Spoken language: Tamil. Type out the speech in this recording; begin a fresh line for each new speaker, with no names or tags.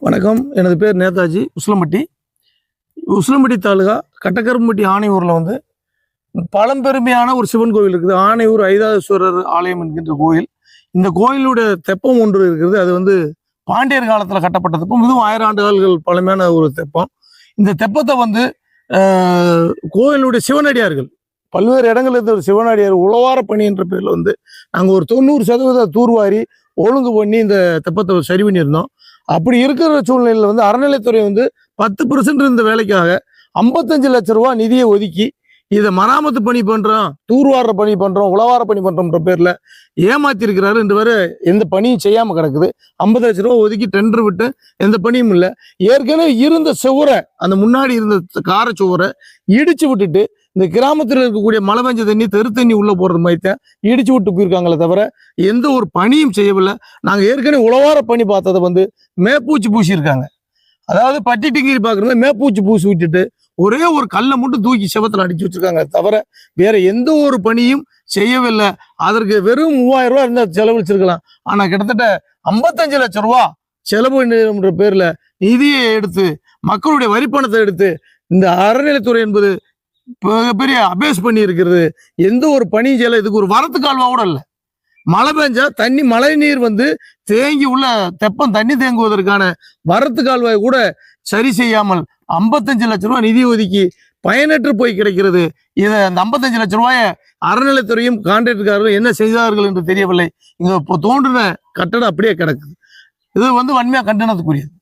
வணக்கம். எனது பேர் நேதாஜி. உசிலம்பட்டி தாலுகா கட்டக்கரும்பட்டி ஆணையூரில் வந்து பழம்பெருமையான ஒரு சிவன் கோவில் இருக்குது. ஆணையூர் ஐதாதீஸ்வரர் ஆலயம் என்கின்ற கோயில். இந்த கோயிலுடைய தெப்பம் ஒன்று இருக்குது. அது வந்து பாண்டியர் காலத்தில் கட்டப்பட்ட தெப்பம். இதுவும் 1000 ஆண்டுகள் பழமையான ஒரு தெப்பம். இந்த தெப்பத்தை வந்து கோயிலுடைய சிவனடியார்கள் பல்வேறு இடங்கள்ல இருந்த ஒரு சிவனடியார் உழவார பணி என்ற பேரில் வந்து நாங்கள் ஒரு 90% தூர்வாரி ஒழுங்கு பண்ணி இந்த தெப்பத்தை சரி பண்ணியிருந்தோம். அப்படி இருக்கிற சூழ்நிலையில் வந்து அறநிலைத்துறை வந்து 10% இந்த வேலைக்காக 55 லட்ச ரூபா நிதியை ஒதுக்கி இதை மராமத்து பணி பண்றோம், தூர்வார பணி பண்றோம், உழவார பணி பண்றோம்ன்ற பேர்ல ஏமாத்தி இருக்கிறாரு. ரெண்டு பேரும் எந்த பணியும் செய்யாம கிடக்குது. 50 லட்ச ரூபா ஒதுக்கி டெண்டர் விட்டு எந்த பணியும் இல்லை. ஏற்கனவே இருந்த சுவரை, அந்த முன்னாடி இருந்த கார சுவரை இடிச்சு விட்டுட்டு இந்த கிராமத்தில் இருக்கக்கூடிய மழை பெஞ்ச தண்ணி தெரு தண்ணி உள்ள போடுற மாதிரி இடிச்சு விட்டு போயிருக்காங்களே தவிர எந்த ஒரு பணியும் செய்யவில்லை. நாங்கள் ஏற்கனவே உழவார பணி பார்த்ததை வந்து மேப்பூச்சி பூசி இருக்காங்க. அதாவது பட்டி டிகிரி பார்க்குறது மேப்பூச்சி பூசி விட்டுட்டு ஒரே ஒரு கல்லை மட்டும் தூக்கி செவத்தில் அடிச்சு வச்சிருக்காங்க தவிர வேற எந்த ஒரு பணியும் செய்யவில்லை. அதற்கு வெறும் 3000 ரூபா இருந்தால் செலவழிச்சிருக்கலாம். ஆனால் கிட்டத்தட்ட 55 லட்ச ரூபா செலவு பேர்ல நிதியை எடுத்து மக்களுடைய வரிப்பணத்தை எடுத்து இந்த அறநிலைத்துறை என்பது மிகப்பெரிய அபேஸ் பண்ணி இருக்கிறது. எந்த ஒரு பணியும் செய்யலை. இதுக்கு ஒரு வரத்து கால்வா கூட இல்லை. மழை பெஞ்சா தண்ணி மழை நீர் வந்து தேங்கி உள்ள தெப்பம் தண்ணி தேங்குவதற்கான வரத்து கால்வாய் கூட சரி செய்யாமல் 55 லட்ச ரூபாய் நிதி ஒதுக்கி பயனற்று போய் கிடைக்கிறது. இதை அந்த 55 லட்ச ரூபாய அறநிலைத்துறையும் கான்ட்ராக்டர்காரரும் என்ன செய்தார்கள் என்று தெரியவில்லை. இங்க இப்போ தோன்றின கட்டடம் அப்படியே கிடக்குது. இது வந்து வன்மையா கண்டனத்துக்குரியது.